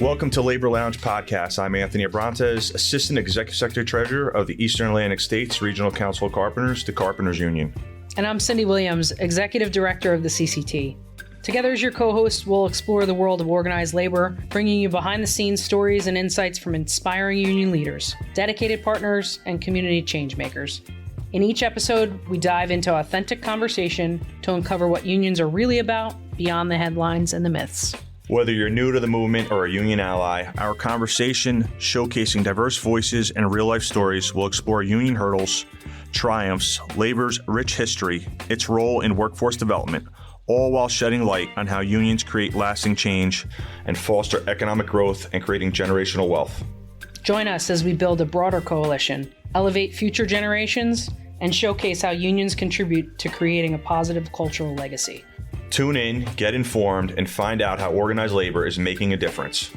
Welcome to Labor Lounge Podcast. I'm Anthony Abrantes, Assistant Executive Secretary Treasurer of the Eastern Atlantic States Regional Council of Carpenters, the Carpenters Union. And I'm Cyndie Williams, Executive Director of the CCT. Together as your co-hosts, we'll explore the world of organized labor, bringing you behind-the-scenes stories and insights from inspiring union leaders, dedicated partners, and community change makers. In each episode, we dive into authentic conversation to uncover what unions are really about beyond the headlines and the myths. Whether you're new to the movement or a union ally, our conversation, showcasing diverse voices and real-life stories, will explore union hurdles, triumphs, labor's rich history, its role in workforce development, all while shedding light on how unions create lasting change and foster economic growth and creating generational wealth. Join us as we build a broader coalition, elevate future generations, and showcase how unions contribute to creating a positive cultural legacy. Tune in, get informed, and find out how organized labor is making a difference.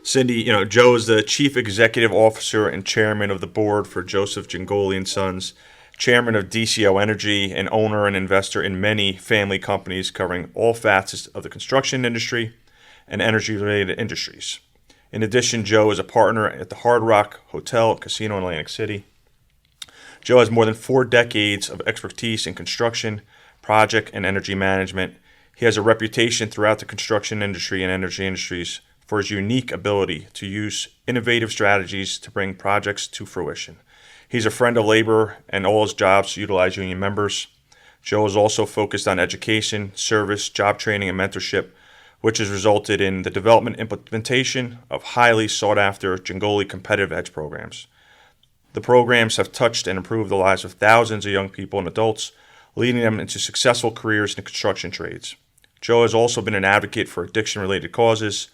Cyndie, Joe is the Chief Executive Officer and Chairman of the Board for Joseph Jingoli and Sons, Chairman of DCO Energy, and owner and investor in many family companies covering all facets of the construction industry and energy-related industries. In addition, Joe is a partner at the Hard Rock Hotel and Casino in Atlantic City. Joe has more than 4 decades of expertise in construction, project, and energy management. He has a reputation throughout the construction industry and energy industries for his unique ability to use innovative strategies to bring projects to fruition. He's a friend of labor and all his jobs utilize union members. Joe is also focused on education, service, job training, and mentorship, which has resulted in the development and implementation of highly sought-after JINGOLI Competitive Edge programs. The programs have touched and improved the lives of thousands of young people and adults, leading them into successful careers in the construction trades. Joe has also been an advocate for addiction-related causes,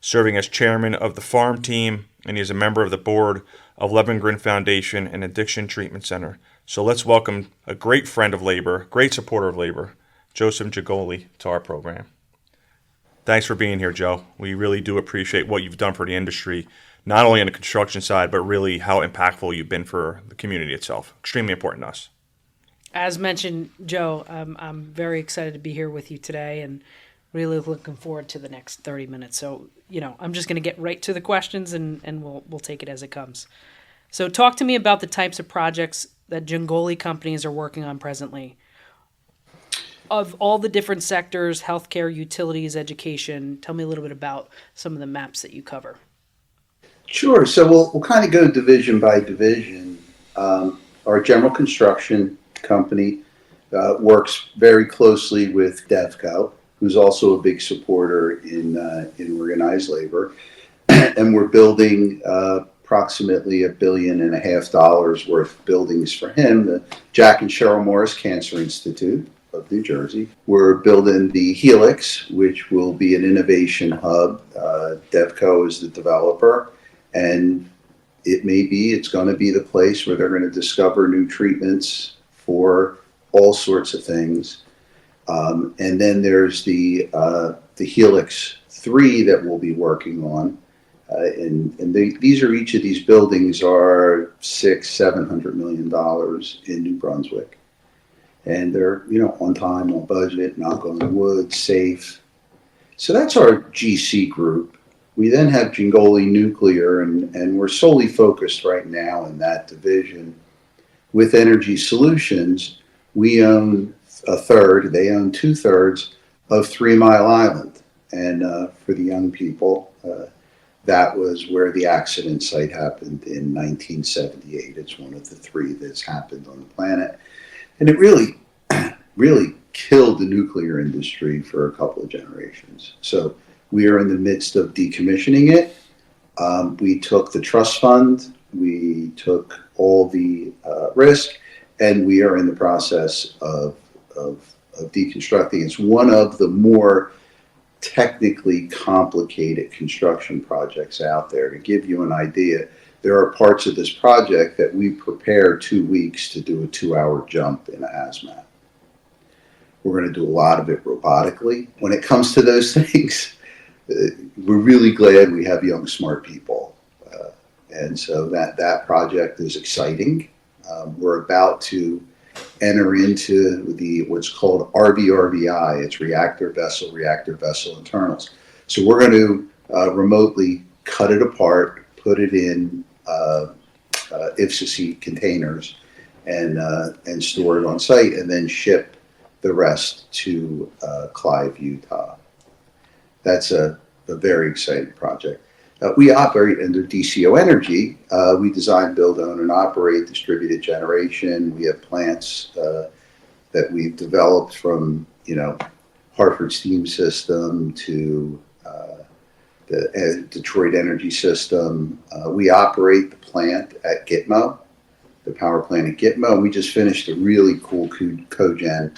serving as chairman of the F.A.R.M team, and he is a member of the board of Livengrin Foundation and Addiction Treatment Center. So let's welcome a great friend of labor, great supporter of labor, Joseph Jingoli, to our program. Thanks for being here, Joe. We really do appreciate what you've done for the industry, not only on the construction side, but really how impactful you've been for the community itself. Extremely important to us. As mentioned, Joe, I'm very excited to be here with you today and really looking forward to the next 30 minutes. So, I'm just going to get right to the questions and we'll take it as it comes. So talk to me about the types of projects that JINGOLI companies are working on presently. Of all the different sectors, healthcare, utilities, education, tell me a little bit about some of the maps that you cover. Sure. So we'll kind of go division by division. Our general construction company works very closely with DevCo, who's also a big supporter in organized labor. And we're building approximately $1.5 billion worth of buildings for him, the Jack and Cheryl Morris Cancer Institute of New Jersey. We're building the Helix, which will be an innovation hub. DevCo is the developer, and it's going to be the place where they're going to discover new treatments for all sorts of things. And then there's the Helix 3 that we'll be working on. Each of these buildings are $600-700 million in New Brunswick. And they're, on time, on budget, knock on wood, safe. So that's our GC group. We then have JINGOLI Nuclear, and we're solely focused right now in that division. With Energy Solutions, we own a third, they own 2/3 of 3 Mile Island. And for the young people, that was where the accident site happened in 1978. It's one of the 3 that's happened on the planet. And it really killed the nuclear industry for a couple of generations. So we are in the midst of decommissioning it. We took the trust fund, we took all the risk, and we are in the process of deconstructing. It's one of the more technically complicated construction projects out there. To give you an idea, there are parts of this project that we prepare 2 weeks to do a 2-hour jump in a hazmat. We're going to do a lot of it robotically. When it comes to those things, we're really glad we have young, smart people. And so that project is exciting. We're about to enter into what's called RVRVI. It's reactor vessel internals. So we're going to remotely cut it apart, put it in IFCC containers, and store it on site, and then ship the rest to Clive, Utah. That's a very exciting project. We operate under DCO Energy. We design, build, own, and operate distributed generation. We have plants that we've developed from, Hartford Steam System to the Detroit Energy System. We operate the plant at Gitmo, the power plant at Gitmo. We just finished a really cool cogen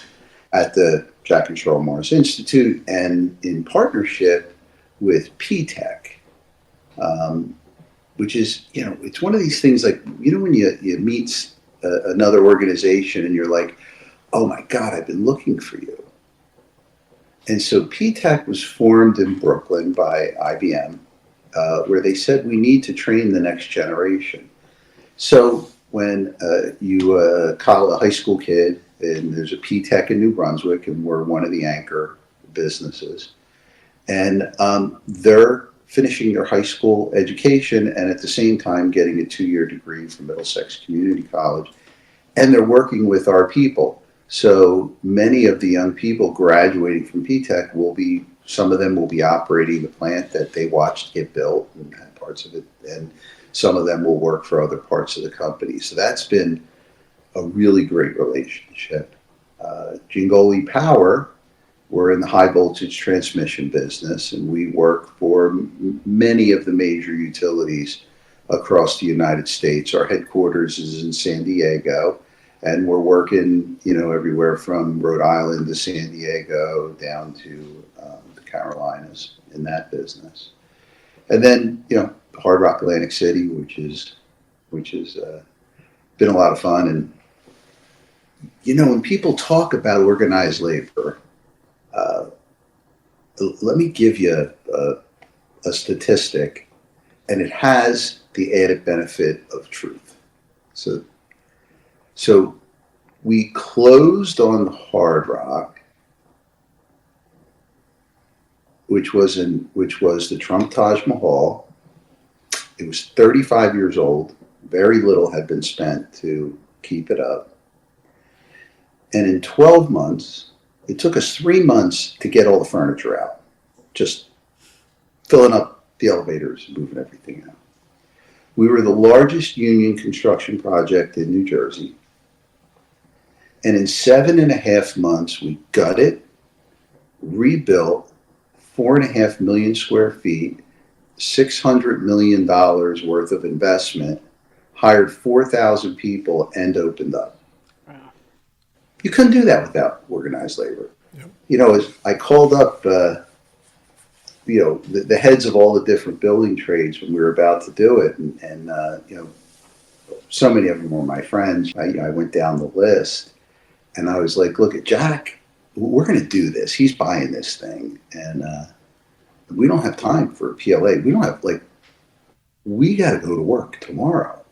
at the Jack and Cheryl Morris Institute, and in partnership with PTech. Which is, it's one of these things like, when you meet another organization and you're like, oh my God, I've been looking for you. And so PTech was formed in Brooklyn by IBM, where they said we need to train the next generation. So when you call a high school kid, and there's a PTech in New Brunswick, and we're one of the anchor businesses, and they're finishing their high school education and at the same time getting a 2-year degree from Middlesex Community College. And they're working with our people. So many of the young people graduating from PTech some of them will be operating the plant that they watched get built and had parts of it. And some of them will work for other parts of the company. So that's been a really great relationship. Jingoli Power, we're in the high voltage transmission business, and we work for many of the major utilities across the United States. Our headquarters is in San Diego, and we're working, everywhere from Rhode Island to San Diego down to the Carolinas in that business. And then, Hard Rock Atlantic City, which is been a lot of fun. And when people talk about organized labor, let me give you a statistic, and it has the added benefit of truth. So we closed on Hard Rock, which was the Trump Taj Mahal. It was 35 years old. Very little had been spent to keep it up. And in 12 months, it took us 3 months to get all the furniture out, just filling up the elevators and moving everything out. We were the largest union construction project in New Jersey. And in 7.5 months, we gutted, rebuilt 4.5 million square feet, $600 million worth of investment, hired 4,000 people, and opened up. You couldn't do that without organized labor. Yep. As I called up, the heads of all the different building trades when we were about to do it, and so many of them were my friends. I went down the list, and I was like, "Look at Jack. We're going to do this. He's buying this thing, and we don't have time for a PLA. We don't have we got to go to work tomorrow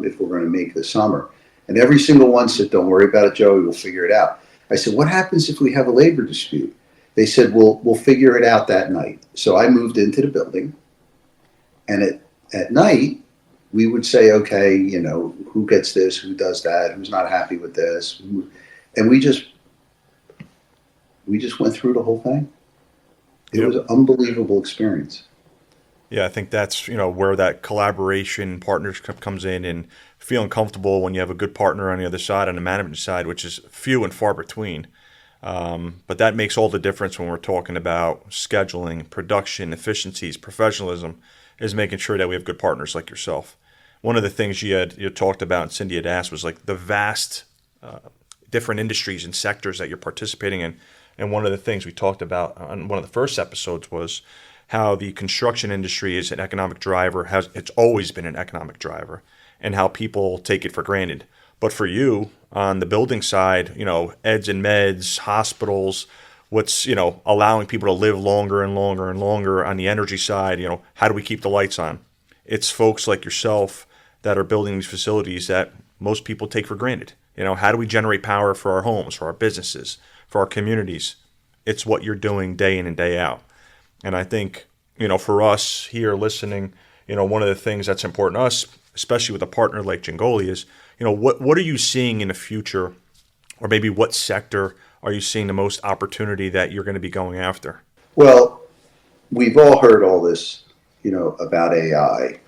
if we're going to make the summer." And every single one said, "Don't worry about it, Joey. We'll figure it out." I said, "What happens if we have a labor dispute?" They said, "We'll figure it out that night." So I moved into the building, and at night we would say, "Okay, who gets this? Who does that? Who's not happy with this?" And we just went through the whole thing. It was an unbelievable experience. Yeah, I think that's where that collaboration partnership comes in, and feeling comfortable when you have a good partner on the other side, on the management side, which is few and far between. But that makes all the difference when we're talking about scheduling, production, efficiencies, professionalism, is making sure that we have good partners like yourself. One of the things you talked about, and Cyndie had asked, was the vast different industries and sectors that you're participating in. And one of the things we talked about on one of the first episodes was how the construction industry is an economic driver, it's always been an economic driver, and how people take it for granted. But for you, on the building side, eds and meds, hospitals, what's, allowing people to live longer and longer and longer. On the energy side, how do we keep the lights on? It's folks like yourself that are building these facilities that most people take for granted. How do we generate power for our homes, for our businesses, for our communities? It's what you're doing day in and day out. And I think, for us here listening, one of the things that's important to us, especially with a partner like JINGOLI, is, what are you seeing in the future, or maybe what sector are you seeing the most opportunity that you're going to be going after? Well, we've all heard all this, about AI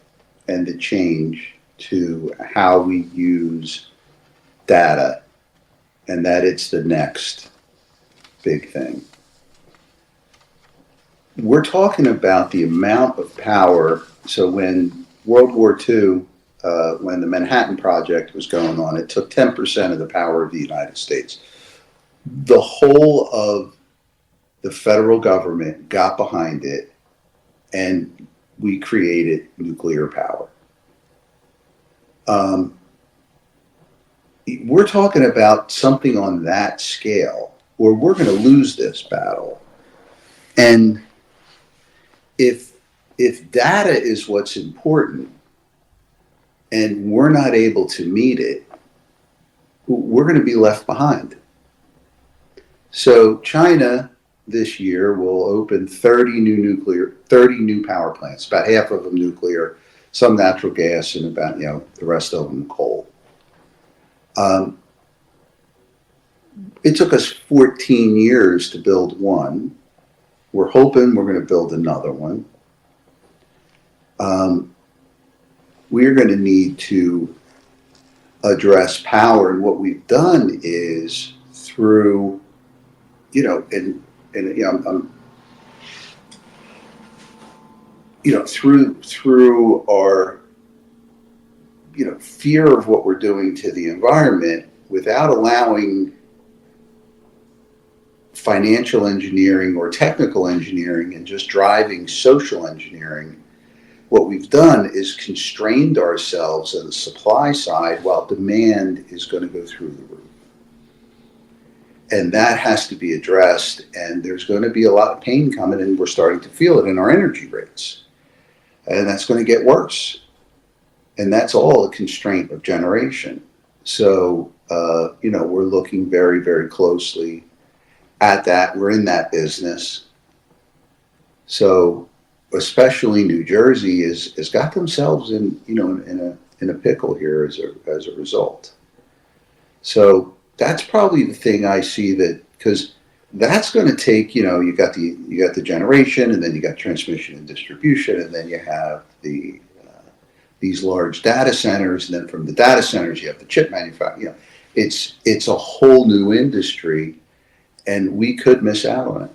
and the change to how we use data, and that it's the next big thing. We're talking about the amount of power. So when World War II, when the Manhattan Project was going on, it took 10% of the power of the United States. The whole of the federal government got behind it, and we created nuclear power. We're talking about something on that scale where we're going to lose this battle. And if data is what's important and we're not able to meet it, we're going to be left behind. So China this year will open 30 new power plants, about half of them nuclear, some natural gas, and about, the rest of them coal. It took us 14 years to build one. We're hoping we're going to build another one. We're going to need to address power, and what we've done is through, through our, fear of what we're doing to the environment, without allowing financial engineering or technical engineering and just driving social engineering, what we've done is constrained ourselves on the supply side while demand is going to go through the roof. And that has to be addressed, and there's going to be a lot of pain coming, and we're starting to feel it in our energy rates. And that's going to get worse. And that's all a constraint of generation. So, we're looking very, very closely at that. We're in that business. So, especially New Jersey has got themselves in a pickle here as a result. So that's probably the thing I see, that because that's going to take, you got the generation, and then you got transmission and distribution, and then you have these large data centers, and then from the data centers you have the chip manufacturing. It's a whole new industry, and we could miss out on it.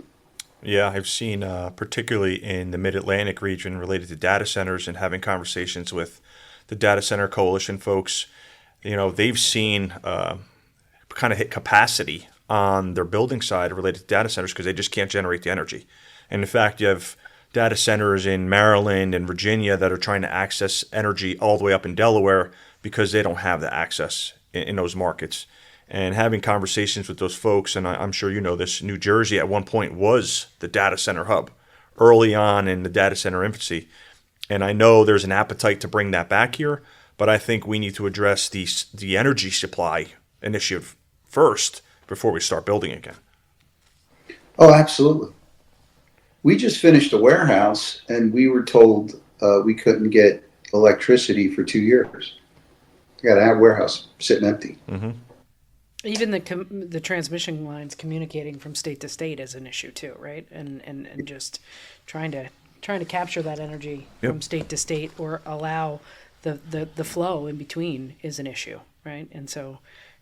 Yeah, I've seen, particularly in the Mid-Atlantic region related to data centers, and having conversations with the Data Center Coalition folks, they've seen kind of hit capacity on their building side related to data centers because they just can't generate the energy. And in fact, you have data centers in Maryland and Virginia that are trying to access energy all the way up in Delaware because they don't have the access in those markets. And having conversations with those folks, and I'm sure you know this, New Jersey at one point was the data center hub early on in the data center infancy. And I know there's an appetite to bring that back here, but I think we need to address the energy supply initiative first before we start building again. Oh, absolutely. We just finished a warehouse, and we were told we couldn't get electricity for 2 years. We got to have a warehouse sitting empty. Mm-hmm. Even the transmission lines communicating from state to state is an issue too, right? And just trying to capture that energy from state to state, or allow the flow in between, is an issue, right? And so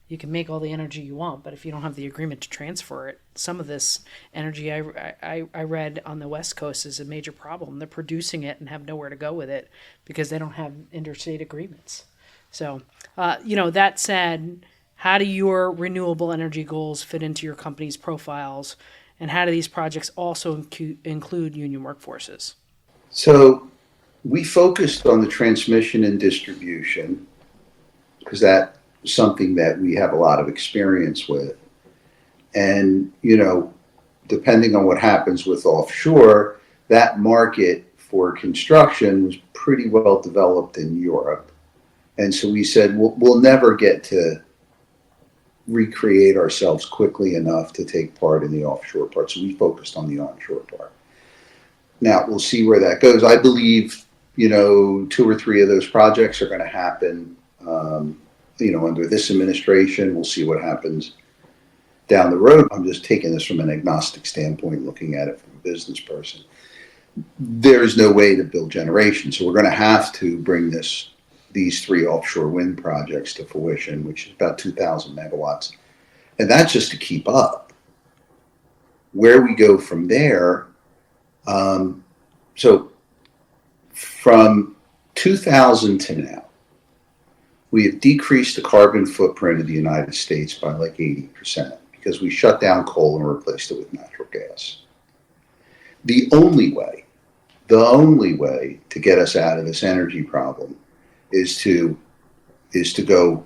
you can make all the energy you want, but if you don't have the agreement to transfer it, some of this energy I read on the West Coast is a major problem. They're producing it and have nowhere to go with it because they don't have interstate agreements. So, that said, how do your renewable energy goals fit into your company's profiles, and how do these projects also include union workforces? So we focused on the transmission and distribution because that's something that we have a lot of experience with. And, depending on what happens with offshore, that market for construction was pretty well developed in Europe. And so we said, we'll never get to recreate ourselves quickly enough to take part in the offshore part. So we focused on the onshore part. Now, we'll see where that goes. I believe, 2 or 3 of those projects are going to happen, under this administration. We'll see what happens down the road. I'm just taking this from an agnostic standpoint, looking at it from a business person. There's no way to build generation. So we're going to have to bring these 3 offshore wind projects to fruition, which is about 2,000 megawatts. And that's just to keep up. Where we go from there, so from 2000 to now, we have decreased the carbon footprint of the United States by like 80% because we shut down coal and replaced it with natural gas. The only way to get us out of this energy problem is to go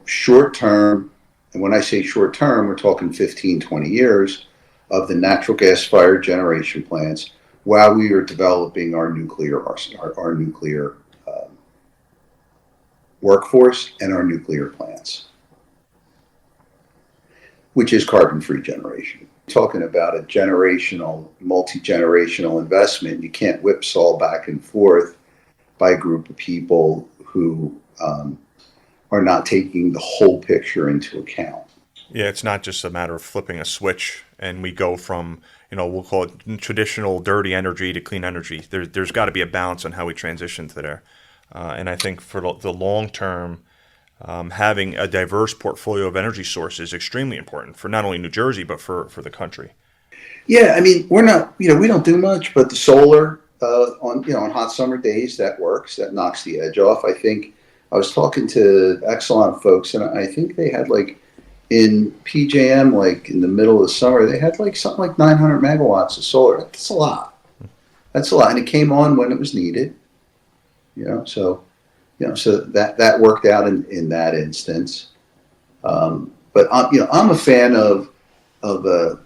short term. And when I say short term, we're talking 15, 20 years of the natural gas fired generation plants while we are developing our nuclear workforce and our nuclear plants, which is carbon-free generation. Talking about a multi-generational investment, you can't whipsaw back and forth by a group of people who are not taking the whole picture into account. Yeah, it's not just a matter of flipping a switch and we go from, we'll call it traditional dirty energy to clean energy. There's got to be a balance on how we transition to there. And I think for the long term, having a diverse portfolio of energy sources is extremely important for not only New Jersey, but for the country. Yeah, I mean, we're not, we don't do much, but the solar on hot summer days, that works. That knocks the edge off. I think I was talking to Exelon folks, and I think they had in PJM, in the middle of the summer, they had something like 900 megawatts of solar. That's a lot. That's a lot. And it came on when it was needed. So that worked out in that instance. But I'm a fan of a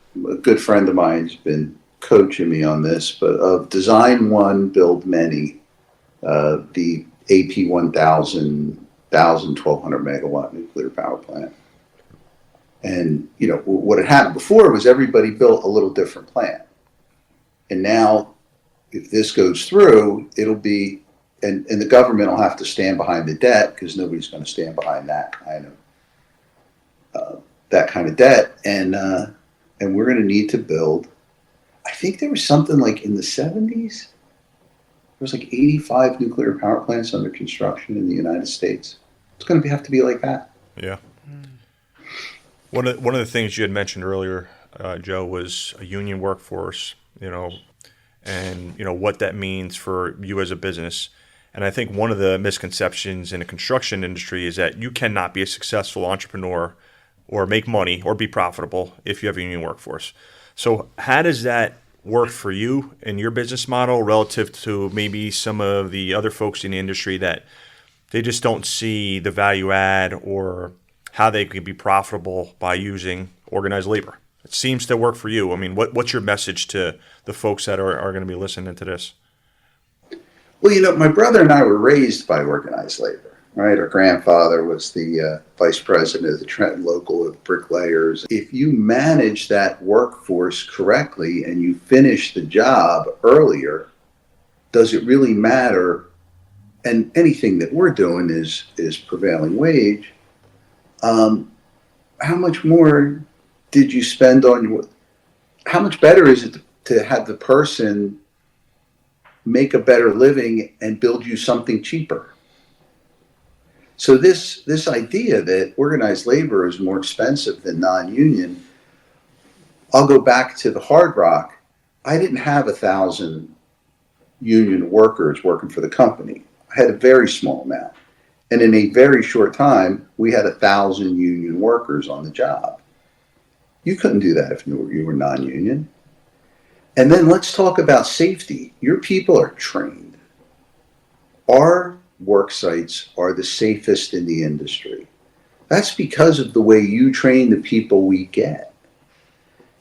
good friend of mine's been coaching me on this, but of design one, build many, the AP 1000, 1200 megawatt nuclear power plant. And, what had happened before was everybody built a little different plant. And now, if this goes through, it'll be, and the government will have to stand behind the debt because nobody's going to stand behind that kind of debt. And we're going to need to build, I think there was something in the 70s, there was 85 nuclear power plants under construction in the United States. It's going to have to be like that. Yeah. One of the things you had mentioned earlier, Joe, was a union workforce, and what that means for you as a business. And I think one of the misconceptions in the construction industry is that you cannot be a successful entrepreneur or make money or be profitable if you have a union workforce. So how does that work for you in your business model relative to maybe some of the other folks in the industry that they just don't see the value add or how they can be profitable by using organized labor? It seems to work for you. I mean, what's your message to the folks that are going to be listening to this? Well, my brother and I were raised by organized labor, right? Our grandfather was the vice president of the Trenton Local of Bricklayers. If you manage that workforce correctly and you finish the job earlier, does it really matter? And anything that we're doing is prevailing wage. How much more did you spend on how much better is it to have the person make a better living and build you something cheaper? So this idea that organized labor is more expensive than non-union, I'll go back to the Hard Rock. I didn't have 1,000 union workers working for the company. I had a very small amount. And in a very short time, we had 1,000 union workers on the job. You couldn't do that if you were non-union. And then let's talk about safety. Your people are trained. Our work sites are the safest in the industry. That's because of the way you train the people we get.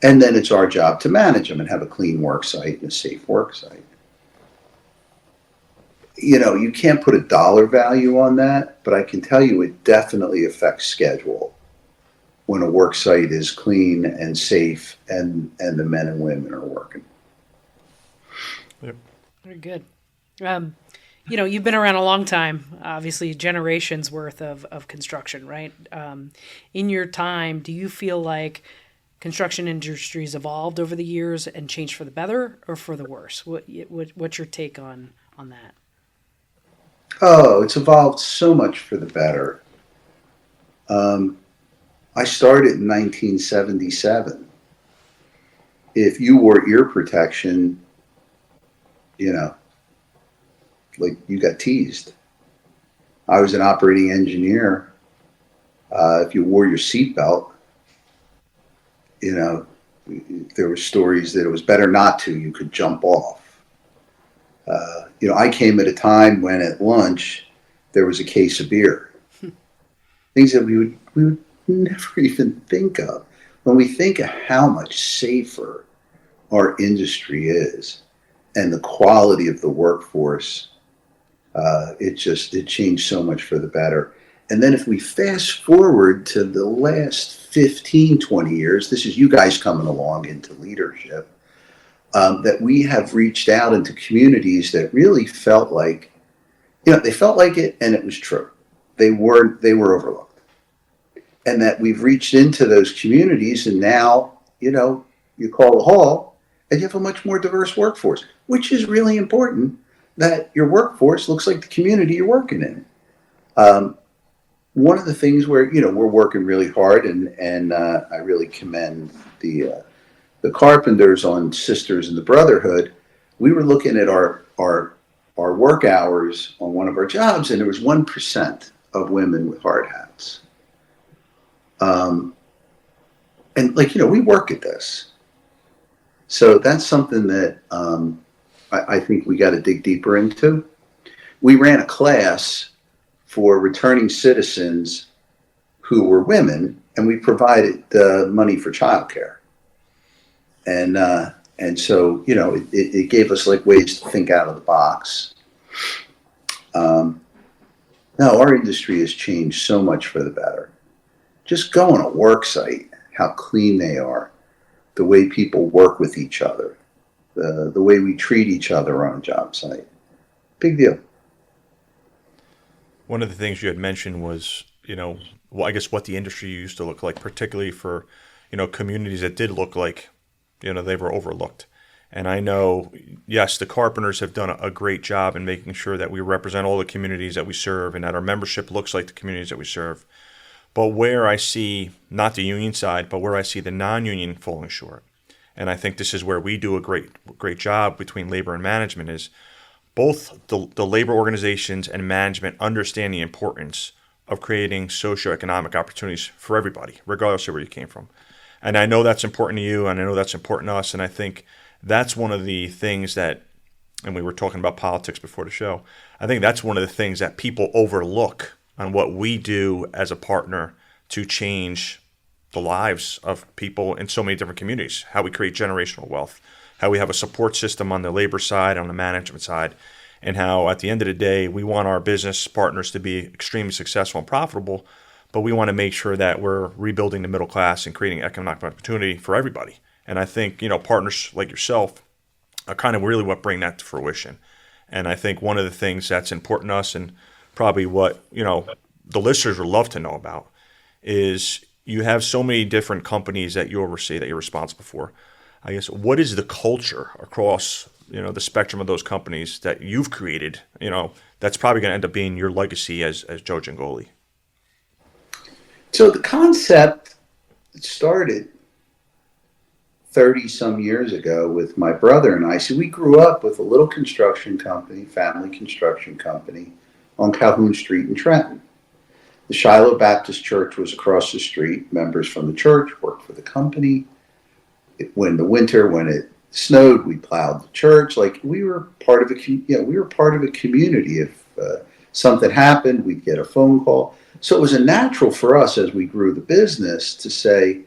And then it's our job to manage them and have a clean work site and a safe work site. You can't put a dollar value on that, but I can tell you it definitely affects schedule when a work site is clean and safe and the men and women are working. Yep. Very good. You've been around a long time, obviously generations worth of construction, right? In your time, do you feel like construction industries evolved over the years and changed for the better or for the worse? What's your take on that? Oh, it's evolved so much for the better. I started in 1977. If you wore ear protection, you know, like you got teased. I was an operating engineer. If you wore your seatbelt, you know, there were stories that it was better not to. You could jump off. I came at a time when at lunch there was a case of beer. Things that we would never even think of. When we think of how much safer our industry is and the quality of the workforce, it changed so much for the better. And then if we fast forward to the last 15, 20 years, this is you guys coming along into leadership, that we have reached out into communities that really felt like, they felt like it and it was true. They were overlooked. And that we've reached into those communities and now, you call a hall and you have a much more diverse workforce, which is really important that your workforce looks like the community you're working in. One of the things where, we're working really hard and I really commend the carpenters on Sisters in the Brotherhood. We were looking at our work hours on one of our jobs and there was 1% of women with hard hats. And we work at this. So that's something that I think we got to dig deeper into. We ran a class for returning citizens who were women, and we provided money for childcare. And so, it gave us like ways to think out of the box. Now, our industry has changed so much for the better. Just go on a work site, how clean they are, the way people work with each other, the way we treat each other on a job site. Big deal. One of the things you had mentioned was, I guess what the industry used to look like, particularly for, communities that did look like, they were overlooked. And I know, yes, the carpenters have done a great job in making sure that we represent all the communities that we serve and that our membership looks like the communities that we serve. But where I see, not the union side, but where I see the non-union falling short, and I think this is where we do a great job between labor and management, is both the labor organizations and management understand the importance of creating socioeconomic opportunities for everybody, regardless of where you came from. And I know that's important to you, and I know that's important to us, and I think that's one of the things that, and we were talking about politics before the show, I think that's one of the things that people overlook on what we do as a partner to change the lives of people in so many different communities, how we create generational wealth, how we have a support system on the labor side, on the management side, and how at the end of the day, we want our business partners to be extremely successful and profitable, but we want to make sure that we're rebuilding the middle class and creating economic opportunity for everybody. And I think, partners like yourself are kind of really what bring that to fruition. And I think one of the things that's important to us, and probably what, the listeners would love to know about, is you have so many different companies that you oversee, that you're responsible for. I guess, what is the culture across, the spectrum of those companies that you've created, that's probably going to end up being your legacy as Joe Jingoli? So the concept started 30 some years ago with my brother and I. So we grew up with a little construction company, family construction company, on Calhoun Street in Trenton. The Shiloh Baptist Church was across the street. Members from the church worked for the company. When it snowed, we plowed the church. Like we were part of a community. If something happened, we'd get a phone call. So it was a natural for us as we grew the business to say,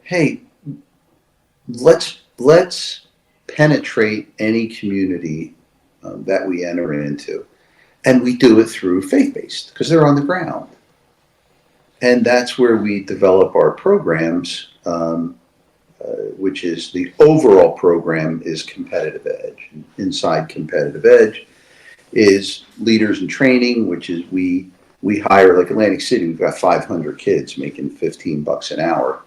"Hey, let's penetrate any community that we enter into." And we do it through faith-based because they're on the ground. And that's where we develop our programs, which is the overall program is Competitive Edge. Inside Competitive Edge is leaders in training, which is we hire, like Atlantic City, we've got 500 kids making $15 an hour.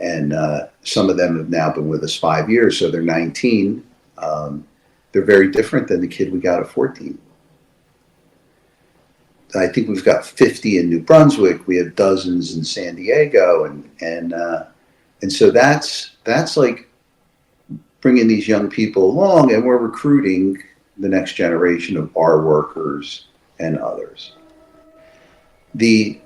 And some of them have now been with us 5 years, so they're 19. They're very different than the kid we got at 14. I think we've got 50 in New Brunswick. We have dozens in San Diego, and so that's like bringing these young people along, and we're recruiting the next generation of our workers and others. The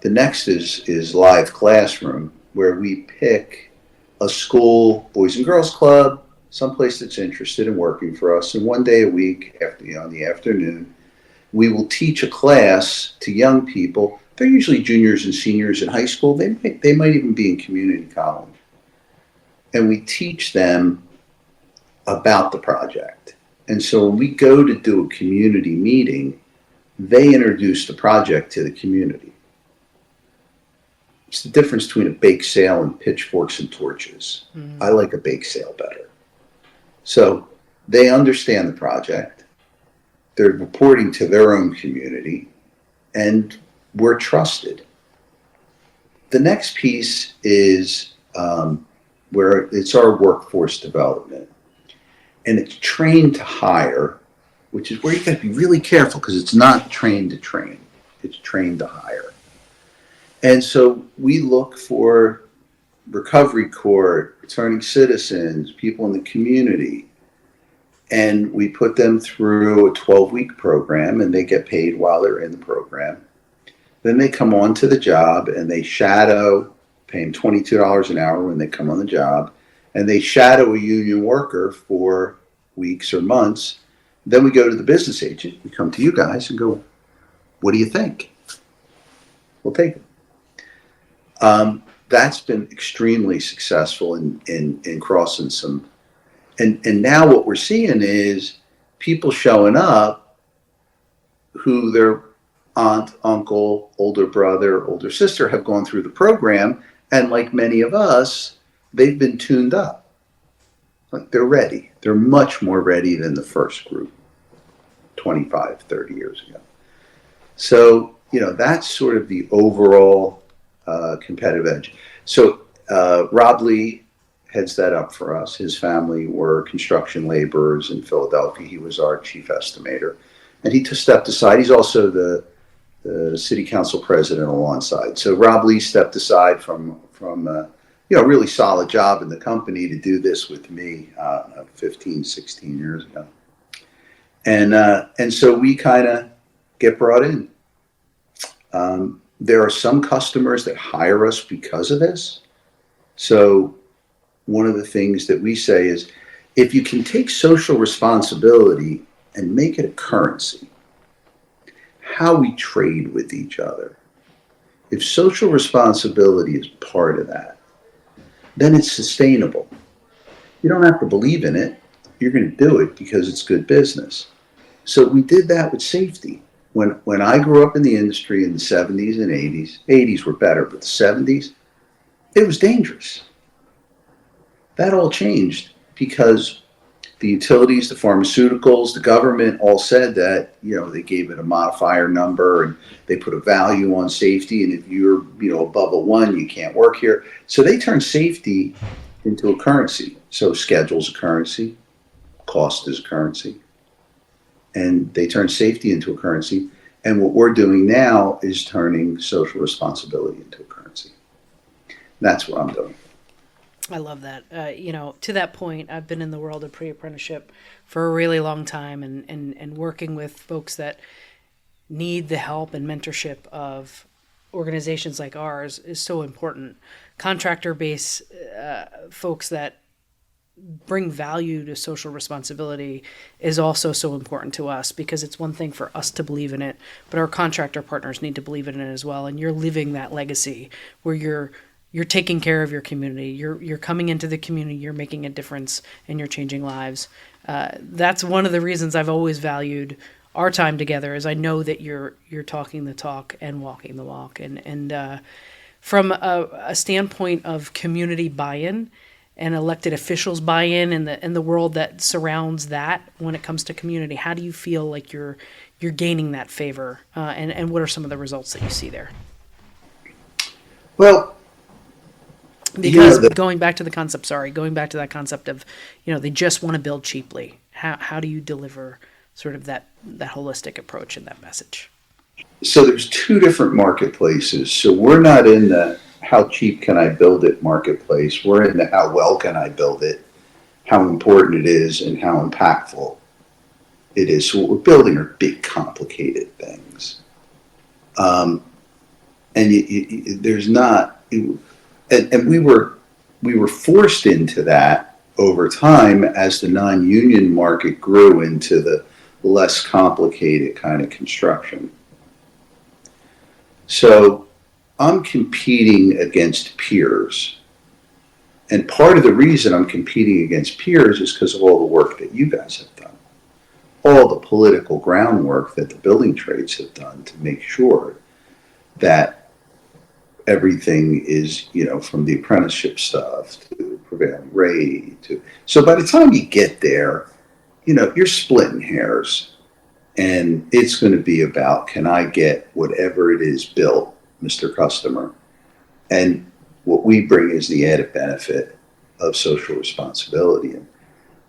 next is live classroom, where we pick a school, boys and girls club, someplace that's interested in working for us, and one day a week, on the afternoon, we will teach a class to young people. They're usually juniors and seniors in high school. They might even be in community college. And we teach them about the project. And so when we go to do a community meeting, they introduce the project to the community. It's the difference between a bake sale and pitchforks and torches. Mm-hmm. I like a bake sale better. So they understand the project. They're reporting to their own community, and we're trusted. The next piece is where it's our workforce development. And it's trained to hire, which is where you got to be really careful because it's not trained to train. It's trained to hire. And so we look for recovery court, returning citizens, people in the community, and we put them through a 12-week program, and they get paid while they're in the program. Then they come on to the job, and they shadow, pay them $22 an hour when they come on the job, and they shadow a union worker for weeks or months. Then we go to the business agent. We come to you guys and go, what do you think? We'll take it. That's been extremely successful in crossing some. And now what we're seeing is people showing up who their aunt, uncle, older brother, older sister have gone through the program. And like many of us, they've been tuned up. Like they're ready. They're much more ready than the first group 25, 30 years ago. So, that's sort of the overall competitive edge. So Rob Lee heads that up for us. His family were construction laborers in Philadelphia. He was our chief estimator. And he stepped aside. He's also the city council president alongside. So Rob Lee stepped aside from a really solid job in the company to do this with me 15, 16 years ago. And so we kind of get brought in. There are some customers that hire us because of this. So one of the things that we say is, if you can take social responsibility and make it a currency, how we trade with each other, if social responsibility is part of that, then it's sustainable. You don't have to believe in it. You're going to do it because it's good business. So we did that with safety. When I grew up in the industry in the 70s and 80s were better, but the 70s, it was dangerous. That all changed because the utilities, the pharmaceuticals, the government all said that, they gave it a modifier number and they put a value on safety. And if you're, above a 1, you can't work here. So they turned safety into a currency. So schedule's a currency, cost is a currency. And they turned safety into a currency. And what we're doing now is turning social responsibility into a currency. That's what I'm doing. I love that. To that point, I've been in the world of pre-apprenticeship for a really long time and working with folks that need the help and mentorship of organizations like ours is so important. Contractor-based folks that bring value to social responsibility is also so important to us, because it's one thing for us to believe in it, but our contractor partners need to believe in it as well. And you're living that legacy where you're taking care of your community. You're coming into the community, you're making a difference, and you're changing lives. That's one of the reasons I've always valued our time together is I know that you're talking the talk and walking the walk. And from a standpoint of community buy-in and elected officials buy-in and the world that surrounds that when it comes to community, how do you feel like you're gaining that favor? And what are some of the results that you see there? Well, because going back to that concept of, they just want to build cheaply. How do you deliver sort of that holistic approach and that message? So there's two different marketplaces. So we're not in the how cheap can I build it marketplace. We're in the how well can I build it, how important it is, and how impactful it is. So what we're building are big, complicated things. And there's not, and we were forced into that over time as the non-union market grew into the less complicated kind of construction. So I'm competing against peers. And part of the reason I'm competing against peers is because of all the work that you guys have done. All the political groundwork that the building trades have done to make sure that everything is, from the apprenticeship stuff to prevailing rate so by the time you get there, you're splitting hairs. And it's going to be about, can I get whatever it is built, Mr. Customer? And what we bring is the added benefit of social responsibility.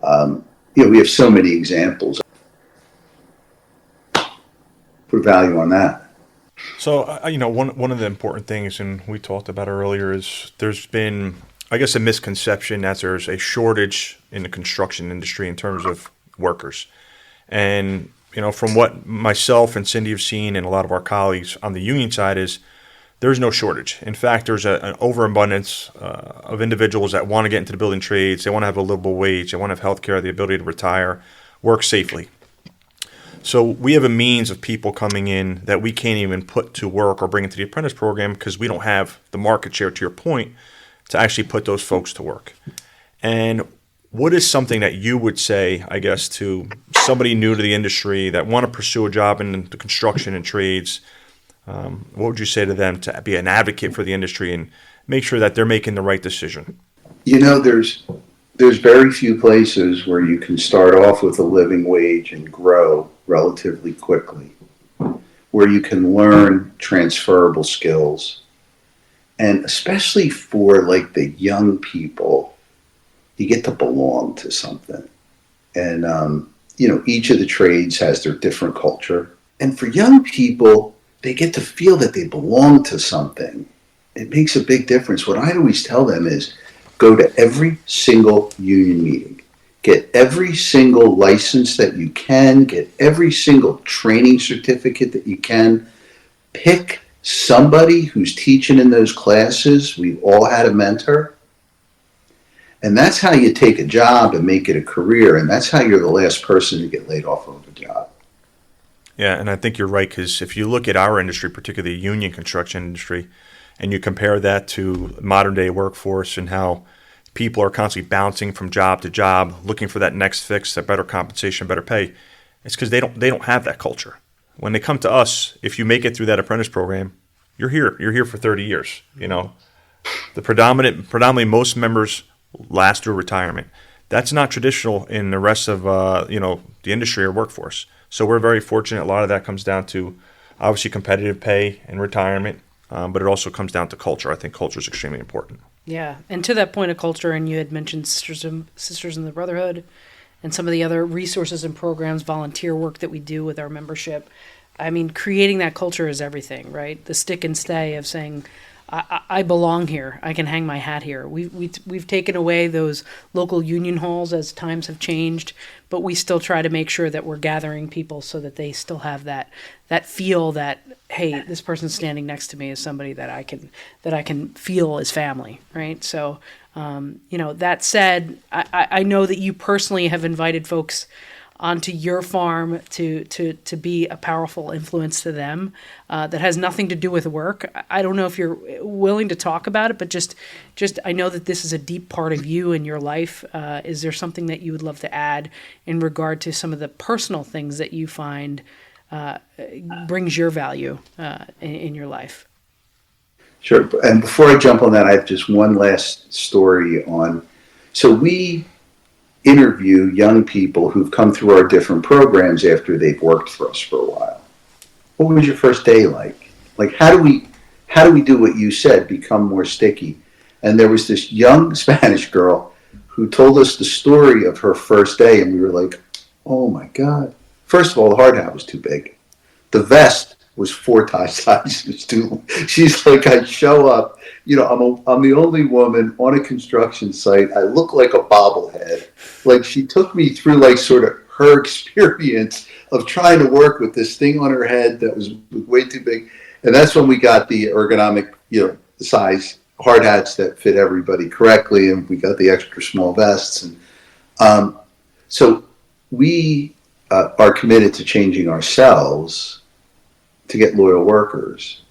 And, we have so many examples. Put value on that. So, one of the important things, and we talked about earlier, is there's been, I guess, a misconception that there's a shortage in the construction industry in terms of workers. And from what myself and Cyndie have seen and a lot of our colleagues on the union side is there's no shortage. In fact, there's an overabundance of individuals that want to get into the building trades. They want to have a livable wage. They want to have health care, the ability to retire, work safely. So we have a means of people coming in that we can't even put to work or bring into the apprentice program because we don't have the market share, to your point, to actually put those folks to work. And what is something that you would say, I guess, to somebody new to the industry that want to pursue a job in the construction and trades? What would you say to them to be an advocate for the industry and make sure that they're making the right decision? There's very few places where you can start off with a living wage and grow relatively quickly, where you can learn transferable skills. And especially for like the young people, you get to belong to something. And, each of the trades has their different culture. And for young people, they get to feel that they belong to something. It makes a big difference. What I always tell them is go to every single union meeting. Get every single license that you can. Get every single training certificate that you can. Pick somebody who's teaching in those classes. We've all had a mentor. And that's how you take a job and make it a career. And that's how you're the last person to get laid off of a job. Yeah, and I think you're right, because if you look at our industry, particularly the union construction industry, and you compare that to modern day workforce and how people are constantly bouncing from job to job, looking for that next fix, that better compensation, better pay, it's because they don't have that culture. When they come to us, if you make it through that apprentice program, you're here. You're here for 30 years. The predominantly most members last through retirement. That's not traditional in the rest of the industry or workforce. So we're very fortunate. A lot of that comes down to obviously competitive pay and retirement, but it also comes down to culture. I think culture is extremely important. Yeah, and to that point of culture, and you had mentioned Sisters in the Brotherhood and some of the other resources and programs, volunteer work that we do with our membership. I mean, creating that culture is everything, right? The stick and stay of saying, I belong here. I can hang my hat here. We've taken away those local union halls as times have changed, but we still try to make sure that we're gathering people so that they still have that feel that, hey, this person standing next to me is somebody that I can feel as family, right? So, that said, I know that you personally have invited folks onto your farm to be a powerful influence to them that has nothing to do with work. I don't know if you're willing to talk about it, but just I know that this is a deep part of you and your life. Is there something that you would love to add in regard to some of the personal things that you find brings your value in your life. Sure. And before I jump on that, I have just one last story on. So we interview young people who've come through our different programs after they've worked for us for a while. What was your first day like? Like, how do we do what you said, become more sticky? And there was this young Spanish girl who told us the story of her first day, and we were like, oh my God. First of all, the hard hat was too big. The vest was 4 sizes too. She's like, I show up, I'm the only woman on a construction site. I look like a bobblehead. Like, she took me through like sort of her experience of trying to work with this thing on her head that was way too big. And that's when we got the ergonomic, size hard hats that fit everybody correctly, and we got the extra small vests. And so we are committed to changing ourselves to get loyal workers.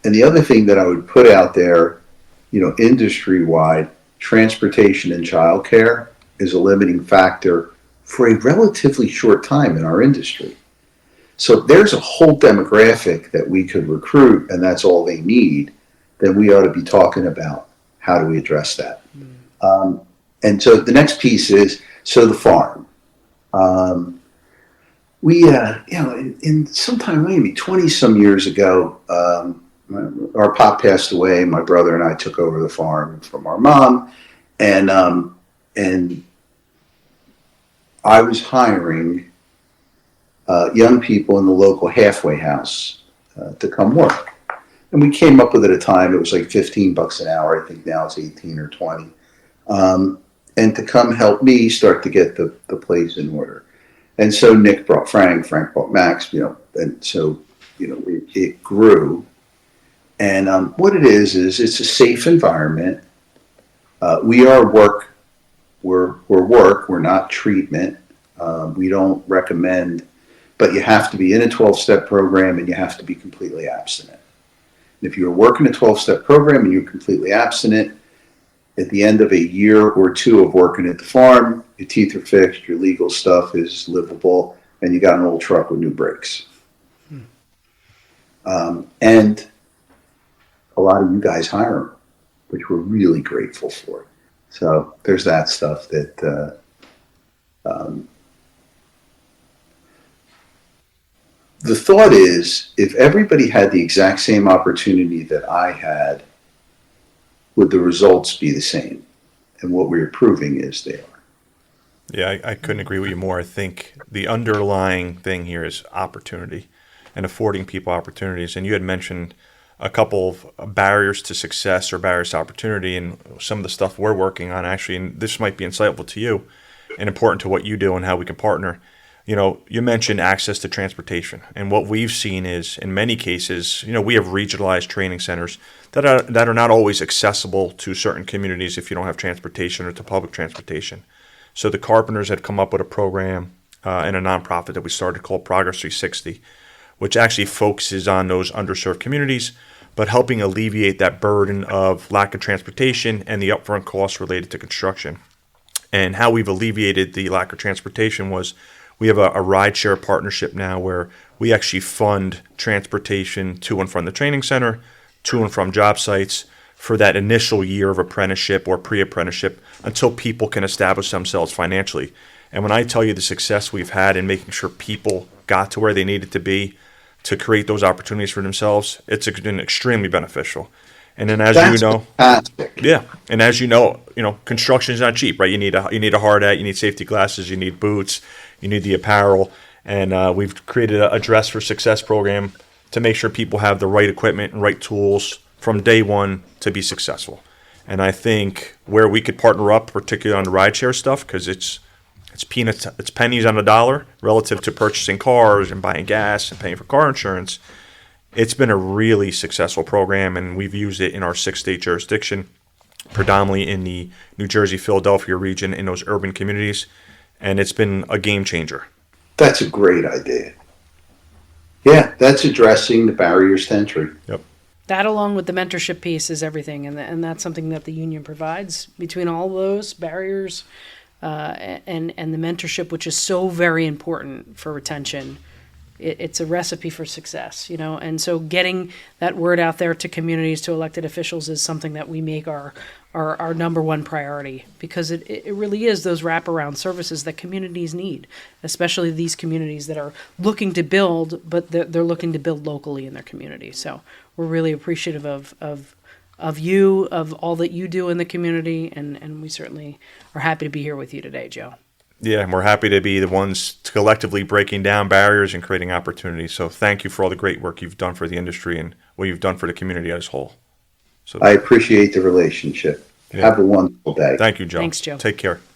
And the other thing that I would put out there, industry-wide, transportation and childcare is a limiting factor for a relatively short time in our industry. So there's a whole demographic that we could recruit, and that's all they need. Then we ought to be talking about how do we address that. And so the next piece is, the farm. We, in sometime maybe 20 some years ago, our pop passed away. My brother and I took over the farm from our mom, and I was hiring young people in the local halfway house to come work. And we came up with at a time, it was like $15 an hour. I think now it's 18 or 20. And to come help me start to get the place in order. And so Nick brought Frank brought Max, and so, it grew. And what it is it's a safe environment. We are work, we're work, we're not treatment. We don't recommend, but you have to be in a 12-step program and you have to be completely abstinent. And if you're working a 12-step program and you're completely abstinent, at the end of a year or two of working at the farm, your teeth are fixed, your legal stuff is livable, and you got an old truck with new brakes. And a lot of you guys hire them, which we're really grateful for. So there's that stuff that the thought is, if everybody had the exact same opportunity that I had, would the results be the same? And what we're proving is they are. Yeah, I couldn't agree with you more. I think the underlying thing here is opportunity and affording people opportunities. And you had mentioned a couple of barriers to success or barriers to opportunity, and some of the stuff we're working on actually, and this might be insightful to you and important to what you do and how we can partner. You mentioned access to transportation, and what we've seen is, in many cases, we have regionalized training centers that are not always accessible to certain communities if you don't have transportation or to public transportation. So the Carpenters had come up with a program and a nonprofit that we started called Progress 360, which actually focuses on those underserved communities, but helping alleviate that burden of lack of transportation and the upfront costs related to construction. And how we've alleviated the lack of transportation was we have a rideshare partnership now where we actually fund transportation to and from the training center, to and from job sites for that initial year of apprenticeship or pre-apprenticeship until people can establish themselves financially. And when I tell you the success we've had in making sure people got to where they needed to be to create those opportunities for themselves, it's been extremely beneficial. And then, as That's you know, fantastic. yeah, and as you know, construction is not cheap, right? You need a hard hat, you need safety glasses, you need boots, you need the apparel, and we've created a Dress for Success program to make sure people have the right equipment and right tools from day one to be successful. And I think where we could partner up, particularly on the rideshare stuff, because it's peanuts, it's pennies on a dollar relative to purchasing cars and buying gas and paying for car insurance. It's been a really successful program, and we've used it in our 6-state jurisdiction, predominantly in the New Jersey, Philadelphia region, in those urban communities, and it's been a game changer. That's a great idea. Yeah, that's addressing the barriers to entry. Yep. That, along with the mentorship piece, is everything, and that's something that the union provides between all those barriers and the mentorship, which is so very important for retention. it's a recipe for success, and so getting that word out there to communities, to elected officials, is something that we make our number one priority, because it really is those wraparound services that communities need, especially these communities that are looking to build, but they're looking to build locally in their community. So we're really appreciative of you, of all that you do in the community, and we certainly are happy to be here with you today, Joe. Yeah, and we're happy to be the ones collectively breaking down barriers and creating opportunities. So thank you for all the great work you've done for the industry and what you've done for the community as a whole. So I appreciate the relationship. Yeah. Have a wonderful day. Thank you, Joe. Thanks, Joe. Take care.